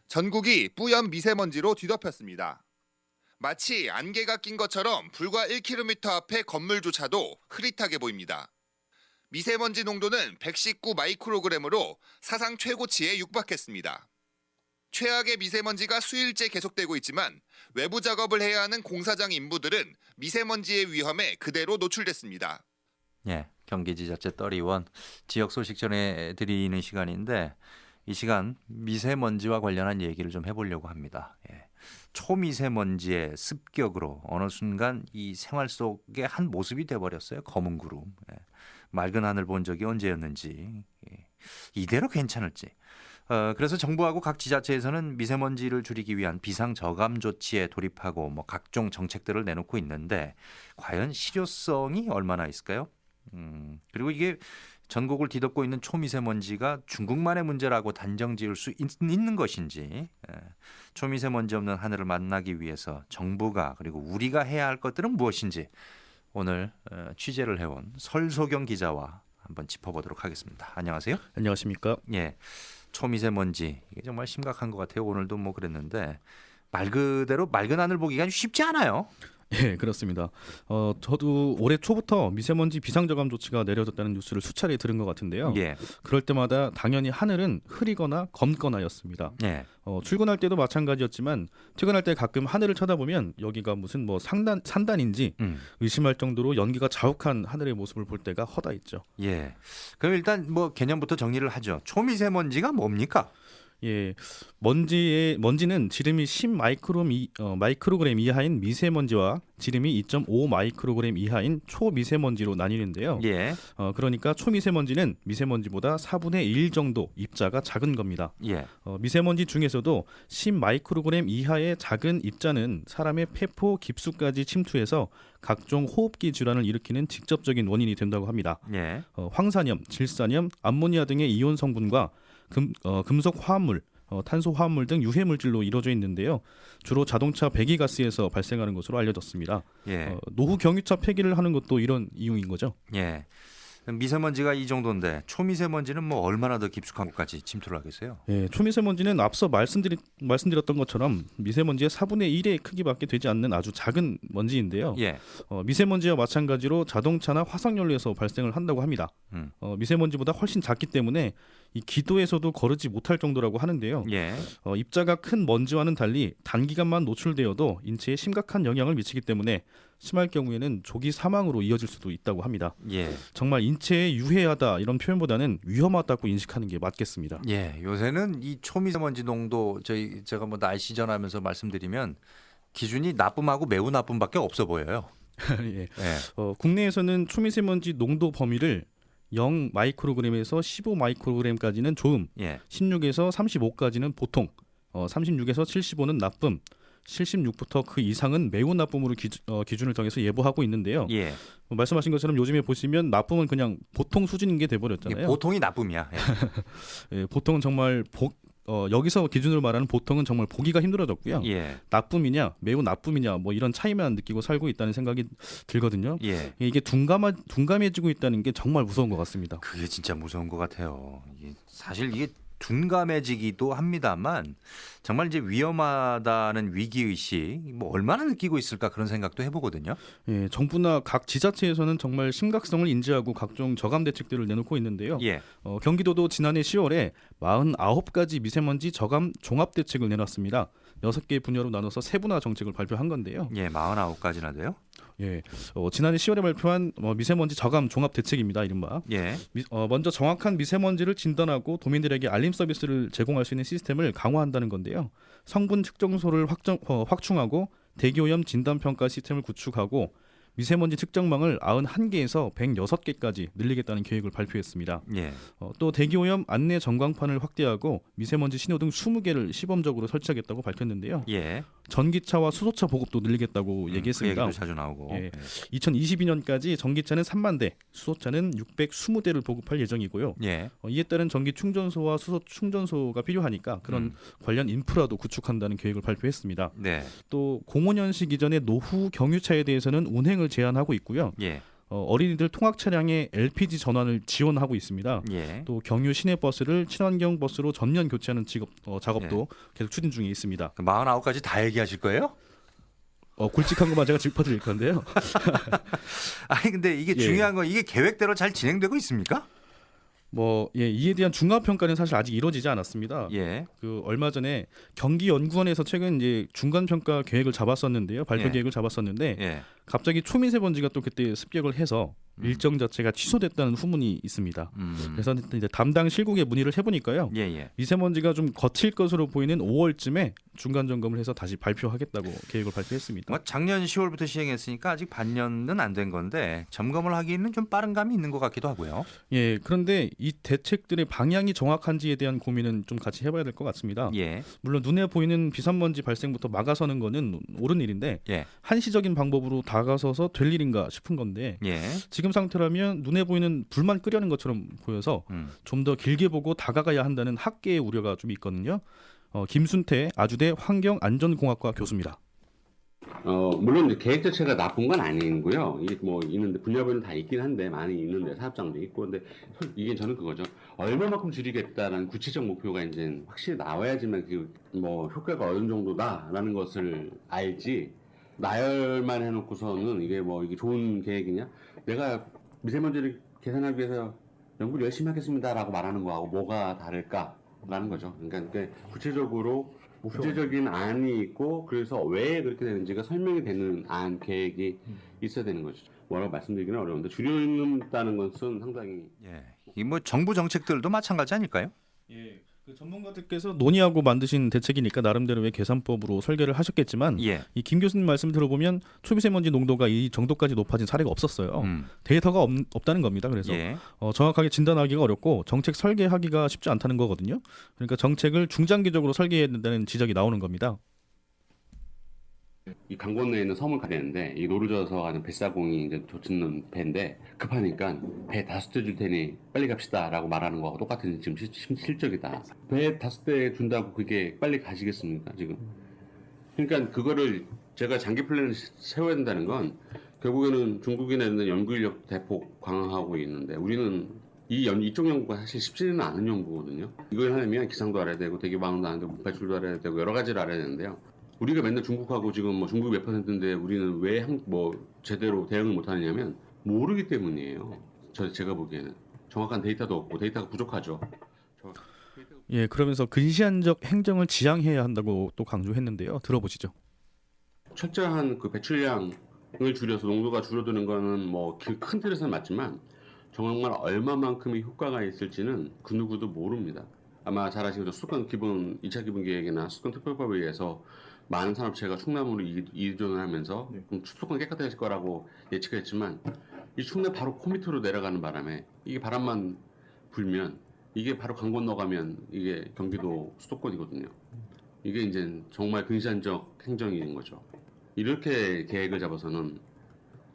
전국이 뿌연 미세먼지로 뒤덮였습니다. 마치 안개가 낀 것처럼 불과 1km 앞의 건물조차도 흐릿하게 보입니다. 미세먼지 농도는 119 마이크로그램으로 사상 최고치에 육박했습니다. 최악의 미세먼지가 수일째 계속되고 있지만 외부 작업을 해야 하는 공사장 인부들은 미세먼지의 위험에 그대로 노출됐습니다. 예, 경기지자체 떨이원 지역 소식 전해드리는 시간인데 이 시간 미세먼지와 관련한 얘기를 좀 해보려고 합니다. 예. 초미세먼지의 습격으로 어느 순간 이 생활 속의 한 모습이 돼버렸어요. 검은 구름. 예. 맑은 하늘 본 적이 언제였는지. 예. 이대로 괜찮을지. 그래서 정부하고 각 지자체에서는 미세먼지를 줄이기 위한 비상저감 조치에 돌입하고 뭐 각종 정책들을 내놓고 있는데 과연 실효성이 얼마나 있을까요? 그리고 이게 전국을 뒤덮고 있는 초미세먼지가 중국만의 문제라고 단정 지을 수 있는 것인지, 초미세먼지 없는 하늘을 만나기 위해서 정부가 그리고 우리가 해야 할 것들은 무엇인지 오늘 취재를 해온 설소경 기자와 한번 짚어보도록 하겠습니다. 안녕하세요. 안녕하십니까? 예, 초미세먼지 이게 정말 심각한 것 같아요. 오늘도 뭐 그랬는데 말 그대로 맑은 하늘 보기가 쉽지 않아요. 예, 그렇습니다. 저도 올해 초부터 미세먼지 비상저감 조치가 내려졌다는 뉴스를 수차례 들은 것 같은데요. 예, 그럴 때마다 당연히 하늘은 흐리거나 검거나였습니다. 예, 출근할 때도 마찬가지였지만 퇴근할 때 가끔 하늘을 쳐다보면 여기가 무슨 뭐 산단인지 의심할 정도로 연기가 자욱한 하늘의 모습을 볼 때가 허다 있죠. 예. 그럼 일단 뭐 개념부터 정리를 하죠. 초미세먼지가 뭡니까? 예, 먼지는 지름이 10 마이크로그램 이하인 미세먼지와 지름이 2.5 마이크로그램 이하인 초미세먼지로 나뉘는데요. 예, 그러니까 초미세먼지는 미세먼지보다 4분의 1 정도 입자가 작은 겁니다. 예, 미세먼지 중에서도 10 마이크로그램 이하의 작은 입자는 사람의 폐포 깊숙까지 침투해서 각종 호흡기 질환을 일으키는 직접적인 원인이 된다고 합니다. 예, 황산염, 질산염, 암모니아 등의 이온 성분과 금속 화합물, 탄소 화합물 등 유해 물질로 이루어져 있는데요. 주로 자동차 배기가스에서 발생하는 것으로 알려졌습니다. 예, 노후 경유차 폐기를 하는 것도 이런 이유인 거죠. 예. 미세먼지가 이 정도인데 초미세먼지는 뭐 얼마나 더 깊숙한 곳까지 침투를 하겠어요? 예, 초미세먼지는 앞서 말씀드렸던 것처럼 미세먼지의 4분의 1의 크기밖에 되지 않는 아주 작은 먼지인데요. 예, 미세먼지와 마찬가지로 자동차나 화석연료에서 발생을 한다고 합니다. 미세먼지보다 훨씬 작기 때문에 이 기도에서도 거르지 못할 정도라고 하는데요. 예, 입자가 큰 먼지와는 달리 단기간만 노출되어도 인체에 심각한 영향을 미치기 때문에 심할 경우에는 조기 사망으로 이어질 수도 있다고 합니다. 예, 정말 인체에 유해하다 이런 표현보다는 위험하다고 인식하는 게 맞겠습니다. 예. 요새는 이 초미세먼지 농도 제가 뭐 날씨 전하면서 말씀드리면 기준이 나쁨하고 매우 나쁨밖에 없어 보여요. 예. 예, 국내에서는 초미세먼지 농도 범위를 0 마이크로그램에서 15 마이크로그램까지는 좋음, 예, 16에서 35까지는 보통, 36에서 75는 나쁨, 76부터 그 이상은 매우 나쁨으로 기준을 정해서 예보하고 있는데요. 예. 말씀하신 것처럼 요즘에 보시면 나쁨은 그냥 보통 수준인 게 이게 돼버렸잖아요. 보통이 나쁨이야. 예. 예, 보통은 정말 여기서 기준으로 말하는 보통은 정말 보기가 힘들어졌고요. 예, 나쁨이냐 매우 나쁨이냐 뭐 이런 차이만 느끼고 살고 있다는 생각이 들거든요. 예. 이게 둔감해지고 있다는 게 정말 무서운 것 같습니다. 그게 진짜 무서운 것 같아요. 사실 이게 둔감해지기도 합니다만 정말 이제 위험하다는 위기의식 뭐 얼마나 느끼고 있을까 그런 생각도 해보거든요. 예, 정부나 각 지자체에서는 정말 심각성을 인지하고 각종 저감 대책들을 내놓고 있는데요. 예, 경기도도 지난해 10월에 49가지 미세먼지 저감 종합 대책을 내놨습니다. 6개 분야로 나눠서 세분화 정책을 발표한 건데요. 예, 49가지나 돼요? 예, 지난해 10월에 발표한 미세먼지 저감 종합 대책입니다. 이른바. 예, 먼저 정확한 미세먼지를 진단하고 도민들에게 알림 서비스를 제공할 수 있는 시스템을 강화한다는 건데요. 성분 측정소를 확충하고 대기오염 진단평가 시스템을 구축하고 미세먼지 측정망을 91개에서 106개까지 늘리겠다는 계획을 발표했습니다. 예, 또 대기오염 안내 전광판을 확대하고 미세먼지 신호등 20개를 시범적으로 설치하겠다고 밝혔는데요. 예. 전기차와 수소차 보급도 늘리겠다고 그 얘기했습니다. 얘기도 자주 나오고. 예. 2022년까지 전기차는 3만 대, 수소차는 620대를 보급할 예정이고요. 예, 이에 따른 전기 충전소와 수소 충전소가 필요하니까 그런 관련 인프라도 구축한다는 계획을 발표했습니다. 네, 또 05년식 이전의 노후 경유차에 대해서는 운행을 제한하고 있고요. 예, 어린이들 통학 차량의 LPG 전환을 지원하고 있습니다. 예. 또 경유 시내버스를 친환경 버스로 전면 교체하는 작업도 계속 추진 중에 있습니다. 49가지 다 얘기하실 거예요? 굵직한 것만 제가 짚어드릴 건데요. 아니 근데 이게 예. 중요한 건 이게 계획대로 잘 진행되고 있습니까? 이에 대한 중간 평가는 사실 아직 이루어지지 않았습니다. 예. 그 얼마 전에 경기연구원에서 최근 이제 중간 평가 계획을 잡았었는데요. 발표 예. 계획을 잡았었는데 예. 갑자기 초미세먼지가 또 그때 습격을 해서 일정 자체가 취소됐다는 후문이 있습니다. 그래서 이제 담당 실국에 문의를 해보니까요. 예. 미세먼지가 좀 거칠 것으로 보이는 5월쯤에 중간 점검을 해서 다시 발표하겠다고 계획을 발표했습니다. 뭐 작년 10월부터 시행했으니까 아직 반년은 안 된 건데 점검을 하기에는 좀 빠른 감이 있는 것 같기도 하고요. 예, 그런데 이 대책들의 방향이 정확한지에 대한 고민은 좀 같이 해봐야 될 것 같습니다. 예. 물론 눈에 보이는 비산먼지 발생부터 막아서는 거는 옳은 일인데 예. 한시적인 방법으로 다가서서 될 일인가 싶은 건데 예. 지금 상태라면 눈에 보이는 불만 끄려는 것처럼 보여서 좀 더 길게 보고 다가가야 한다는 학계의 우려가 좀 있거든요. 김순태 아주대 환경안전공학과 교수입니다. 물론 이제 계획 자체가 나쁜 건 아니고요. 이게 뭐 있는데 분야별로 다 있긴 한데 많이 있는데 사업장도 있고 근데 이게 저는 그거죠. 얼마만큼 줄이겠다라는 구체적 목표가 이제 확실히 나와야지만 그 뭐 효과가 어느 정도다라는 것을 알지. 나열만 해놓고서는 이게 뭐 이게 좋은 계획이냐? 내가 미세먼지를 계산하기 위해서 연구를 열심히 하겠습니다라고 말하는 거하고 뭐가 다를까라는 거죠. 그러니까 구체적인 안이 있고 그래서 왜 그렇게 되는지가 설명이 되는 계획이 있어야 되는 거죠. 뭐라고 말씀드리기는 어려운데 줄인다는 것은 상당히 예. 이 뭐 정부 정책들도 마찬가지 아닐까요? 예, 그 전문가들께서 논의하고 만드신 대책이니까 나름대로의 계산법으로 설계를 하셨겠지만 예. 이 김 교수님 말씀 들어보면 초미세먼지 농도가 이 정도까지 높아진 사례가 없었어요. 데이터가 없다는 겁니다. 그래서 예. 정확하게 진단하기가 어렵고 정책 설계하기가 쉽지 않다는 거거든요. 그러니까 정책을 중장기적으로 설계해야 된다는 지적이 나오는 겁니다. 이 강권 내에 있는 섬을 가야 되는데 이 노르져서 가는 뱃사공이 이제 돋는 배인데 급하니까 배 5대 줄 테니 빨리 갑시다라고 말하는 거하고 똑같은 지금 실적이다. 배 5대 준다고 그게 빨리 가시겠습니까 지금? 그러니까 그거를 제가 장기 플랜을 세워야 된다는 건 결국에는 중국인에는 연구 인력 대폭 강화하고 있는데 우리는 이쪽 연구가 사실 쉽지는 않은 연구거든요. 이걸 하려면 기상도 알아야 되고 대기방도 알아야 되고 배출도 알아야 되고 여러 가지를 알아야 되는데요. 우리가 맨날 중국하고 지금 뭐 중국 몇 %인데 우리는 왜 제대로 대응을 못 하느냐면 모르기 때문이에요. 제가 보기에는 정확한 데이터도 없고 데이터가 부족하죠. 예, 그러면서 근시안적 행정을 지향해야 한다고 또 강조했는데요. 들어보시죠. 철저한 그 배출량을 줄여서 농도가 줄어드는 거는 뭐 큰 틀에서는 맞지만 정말 얼마만큼의 효과가 있을지는 그 누구도 모릅니다. 아마 잘 아시겠죠. 수도권 2차 기본 계획이나 수도권 특별법에 의해서 많은 산업체가 충남으로 이전을 하면서 수도권이 깨끗해질 거라고 예측했지만 이 충남 바로 코 밑으로 내려가는 바람에 이게 바람만 불면 이게 바로 강 건너가면 이게 경기도 수도권이거든요. 이게 이제 정말 근시안적 행정인 거죠. 이렇게 계획을 잡아서는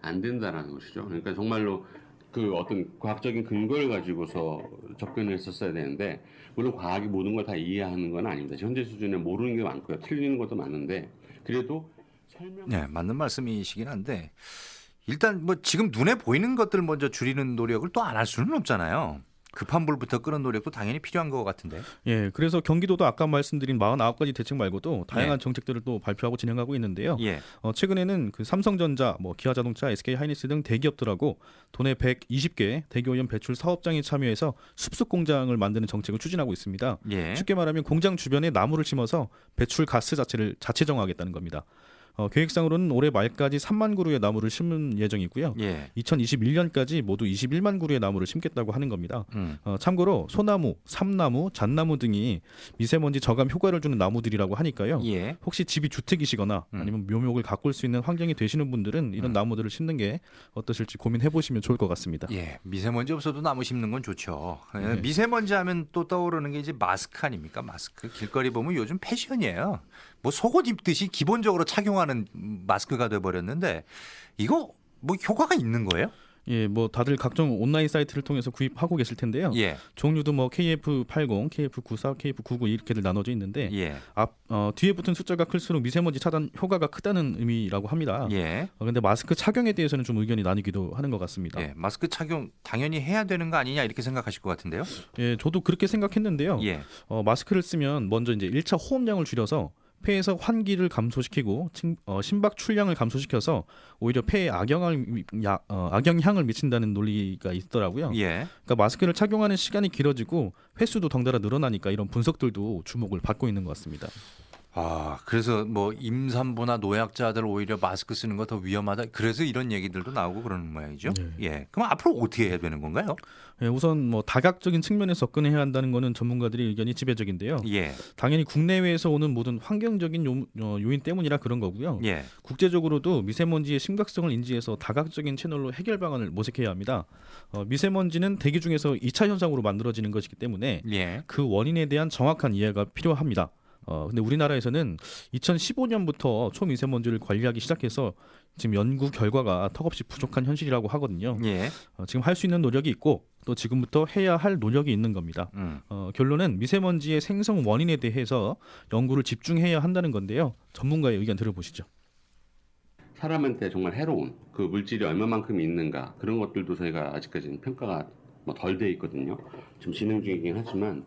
안 된다라는 것이죠. 그러니까 정말로 그 어떤 과학적인 근거를 가지고서 접근을 했었어야 되는데 물론 과학이 모든 걸 다 이해하는 건 아닙니다. 현재 수준에 모르는 게 많고요. 틀리는 것도 많은데 그래도 네, 맞는 말씀이시긴 한데 일단 뭐 지금 눈에 보이는 것들 먼저 줄이는 노력을 또 안 할 수는 없잖아요. 급한 불부터 끄는 노력도 당연히 필요한 것 같은데. 예, 그래서 경기도도 아까 말씀드린 49가지 대책 말고도 다양한 정책들을 또 발표하고 진행하고 있는데요. 예. 최근에는 그 삼성전자, 기아자동차, SK하이닉스 등 대기업들하고 도내 120개 대기오염 배출 사업장에 참여해서 숲속 공장을 만드는 정책을 추진하고 있습니다. 예. 쉽게 말하면 공장 주변에 나무를 심어서 배출 가스 자체를 자체 정화하겠다는 겁니다. 계획상으로는 올해 말까지 3만 그루의 나무를 심는 예정이고요. 예. 2021년까지 모두 21만 그루의 나무를 심겠다고 하는 겁니다. 참고로 소나무, 삼나무, 잣나무 등이 미세먼지 저감 효과를 주는 나무들이라고 하니까요. 예. 혹시 집이 주택이시거나 아니면 묘목을 가꿀 수 있는 환경이 되시는 분들은 이런 나무들을 심는 게 어떠실지 고민해 보시면 좋을 것 같습니다. 예, 미세먼지 없어도 나무 심는 건 좋죠. 네. 미세먼지 하면 또 떠오르는 게 이제 마스크 아닙니까? 마스크. 길거리 보면 요즘 패션이에요. 뭐 속옷 입듯이 기본적으로 착용하는 마스크가 돼 버렸는데 이거 뭐 효과가 있는 거예요? 예, 뭐 다들 각종 온라인 사이트를 통해서 구입하고 계실 텐데요. 예. 종류도 뭐 KF80, KF94, KF99 이렇게들 나눠져 있는데 예. 뒤에 붙은 숫자가 클수록 미세먼지 차단 효과가 크다는 의미라고 합니다. 예. 근데 마스크 착용에 대해서는 좀 의견이 나뉘기도 하는 것 같습니다. 예. 마스크 착용 당연히 해야 되는 거 아니냐 이렇게 생각하실 것 같은데요. 예, 저도 그렇게 생각했는데요. 예. 마스크를 쓰면 먼저 이제 1차 호흡량을 줄여서 폐에서 환기를 감소시키고 심박 출량을 감소시켜서 오히려 폐에 악영향을 미친다는 논리가 있더라고요. 예. 그러니까 마스크를 착용하는 시간이 길어지고 횟수도 덩달아 늘어나니까 이런 분석들도 주목을 받고 있는 것 같습니다. 아, 그래서 뭐 임산부나 노약자들 오히려 마스크 쓰는 거 더 위험하다. 그래서 이런 얘기들도 나오고 그러는 모양이죠. 네. 예. 그럼 앞으로 어떻게 해야 되는 건가요? 예, 우선 뭐 다각적인 측면에서 접근해야 한다는 것은 전문가들의 의견이 지배적인데요. 예. 당연히 국내외에서 오는 모든 환경적인 요인 때문이라 그런 거고요. 예. 국제적으로도 미세먼지의 심각성을 인지해서 다각적인 채널로 해결 방안을 모색해야 합니다. 미세먼지는 대기 중에서 2차 현상으로 만들어지는 것이기 때문에 예. 그 원인에 대한 정확한 이해가 필요합니다. 근데 우리나라에서는 2015년부터 초미세먼지를 관리하기 시작해서 지금 연구 결과가 턱없이 부족한 현실이라고 하거든요. 예. 지금 할 수 있는 노력이 있고 또 지금부터 해야 할 노력이 있는 겁니다. 결론은 미세먼지의 생성 원인에 대해서 연구를 집중해야 한다는 건데요. 전문가의 의견 들어보시죠. 사람한테 정말 해로운 그 물질이 얼마만큼 있는가 그런 것들도 저희가 아직까지는 평가가 덜 돼 있거든요. 지금 진행 중이긴 하지만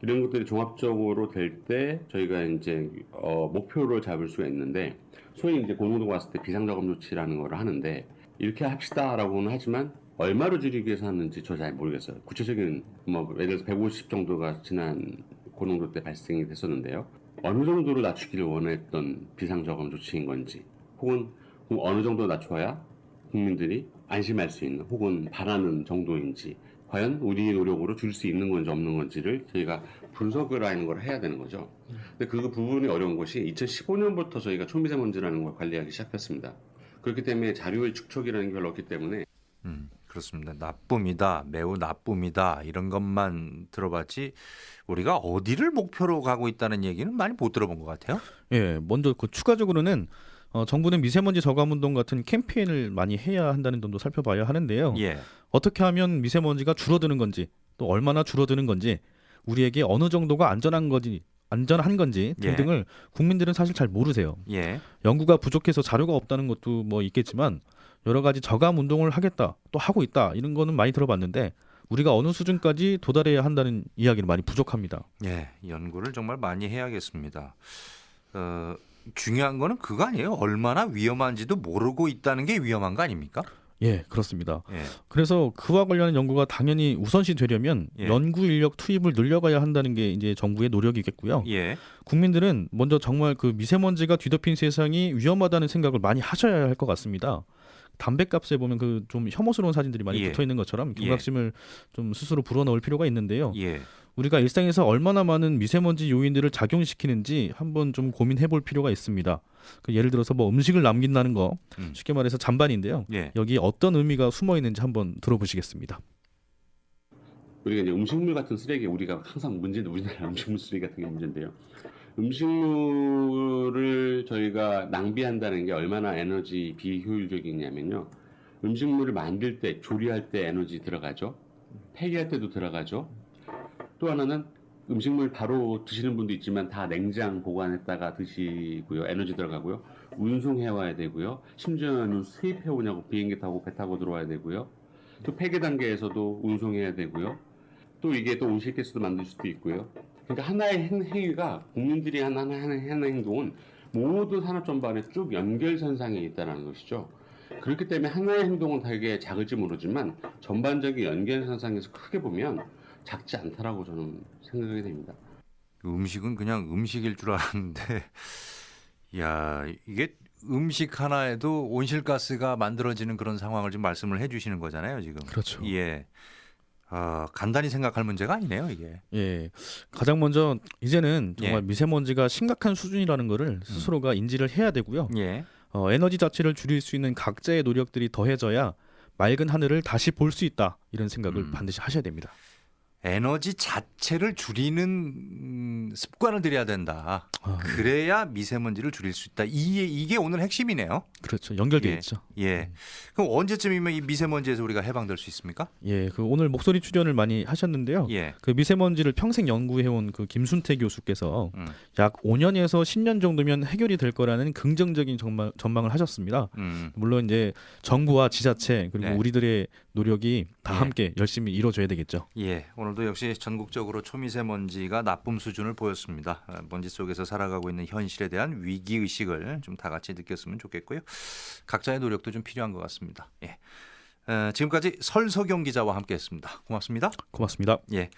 이런 것들이 종합적으로 될 때 저희가 이제 목표를 잡을 수가 있는데 소위 이제 고농도가 왔을 때 비상저감 조치라는 걸 하는데 이렇게 합시다라고는 하지만 얼마로 줄이기 위해서 하는지 저 잘 모르겠어요. 구체적인 뭐 예를 들어서 150 정도가 지난 고농도 때 발생이 됐었는데요. 어느 정도로 낮추기를 원했던 비상저감 조치인 건지 혹은 어느 정도 낮춰야 국민들이 안심할 수 있는 혹은 바라는 정도인지 과연 우리의 노력으로 줄 수 있는 건지 없는 건지를 저희가 분석을 하는 걸 해야 되는 거죠. 근데 그 부분이 어려운 것이 2015년부터 저희가 초미세먼지라는 걸 관리하기 시작했습니다. 그렇기 때문에 자료의 축적이라는 게 별로 없기 때문에 그렇습니다. 나쁨이다, 매우 나쁨이다 이런 것만 들어봤지 우리가 어디를 목표로 가고 있다는 얘기는 많이 못 들어본 것 같아요. 예, 먼저 그 추가적으로는 정부는 미세먼지 저감 운동 같은 캠페인을 많이 해야 한다는 점도 살펴봐야 하는데요. 예. 어떻게 하면 미세먼지가 줄어드는 건지 또 얼마나 줄어드는 건지 우리에게 어느 정도가 안전한 건지 등등을 국민들은 사실 잘 모르세요. 예. 연구가 부족해서 자료가 없다는 것도 뭐 있겠지만 여러 가지 저감 운동을 하겠다 또 하고 있다 이런 거는 많이 들어봤는데 우리가 어느 수준까지 도달해야 한다는 이야기는 많이 부족합니다. 예. 연구를 정말 많이 해야겠습니다. 중요한 거는 그거 아니에요. 얼마나 위험한지도 모르고 있다는 게 위험한 거 아닙니까? 예, 그렇습니다. 예. 그래서 그와 관련한 연구가 당연히 우선시 되려면 예. 연구 인력 투입을 늘려가야 한다는 게 이제 정부의 노력이겠고요. 예. 국민들은 먼저 정말 그 미세먼지가 뒤덮인 세상이 위험하다는 생각을 많이 하셔야 할 것 같습니다. 담배값에 보면 그 좀 혐오스러운 사진들이 많이 예. 붙어 있는 것처럼 경각심을 좀 스스로 불어넣을 필요가 있는데요. 예. 우리가 일상에서 얼마나 많은 미세먼지 요인들을 작용시키는지 한번 좀 고민해볼 필요가 있습니다. 예를 들어서 뭐 음식을 남긴다는 거 쉽게 말해서 잔반인데요. 예. 여기 어떤 의미가 숨어 있는지 한번 들어보시겠습니다. 우리가 이제 음식물 같은 쓰레기 우리가 항상 문제는 우리나라 음식물 쓰레기 같은 게 문제인데요. 음식물을 저희가 낭비한다는 게 얼마나 에너지 비효율적이냐면요. 음식물을 만들 때 조리할 때 에너지 들어가죠. 폐기할 때도 들어가죠. 또 하나는 음식물 바로 드시는 분도 있지만 다 냉장 보관했다가 드시고요. 에너지 들어가고요. 운송해 와야 되고요. 심지어는 수입해 오냐고 비행기 타고 배 타고 들어와야 되고요. 또 폐기 단계에서도 운송해야 되고요. 또 이게 또 온실가스도 만들 수도 있고요. 그러니까 하나의 행위가 국민들이 하는 행동은 모든 산업 전반에 쭉 연결선상에 있다는 것이죠. 그렇기 때문에 하나의 행동은 되게 작을지 모르지만 전반적인 연결선상에서 크게 보면 작지 않다라고 저는 생각이 됩니다. 음식은 그냥 음식일 줄 알았는데 야, 이게 음식 하나에도 온실가스가 만들어지는 그런 상황을 지금 말씀을 해 주시는 거잖아요, 지금. 그렇죠. 예. 간단히 생각할 문제가 아니네요, 이게. 예, 가장 먼저 이제는 정말 예. 미세먼지가 심각한 수준이라는 것을 스스로가 인지를 해야 되고요. 예. 에너지 자체를 줄일 수 있는 각자의 노력들이 더해져야 맑은 하늘을 다시 볼 수 있다 이런 생각을 반드시 하셔야 됩니다. 에너지 자체를 줄이는 습관을 들여야 된다. 그래야 미세먼지를 줄일 수 있다. 이게 오늘 핵심이네요. 그렇죠. 연결돼 예. 있죠. 예. 그럼 언제쯤이면 이 미세먼지에서 우리가 해방될 수 있습니까? 예, 그 오늘 목소리 출연을 많이 하셨는데요. 예. 그 미세먼지를 평생 연구해온 그 김순태 교수께서 음. 약 5년에서 10년 정도면 해결이 될 거라는 긍정적인 전망을 하셨습니다. 물론 이제 정부와 지자체 그리고 네. 우리들의 노력이 다 예. 함께 열심히 이루어져야 되겠죠. 예, 오늘도 역시 전국적으로 초미세먼지가 나쁨 수준을 보였습니다. 먼지 속에서 살아가고 있는 현실에 대한 위기 의식을 좀 다 같이 느꼈으면 좋겠고요. 각자의 노력도 좀 필요한 것 같습니다. 예, 지금까지 설석영 기자와 함께했습니다. 고맙습니다. 고맙습니다. 예.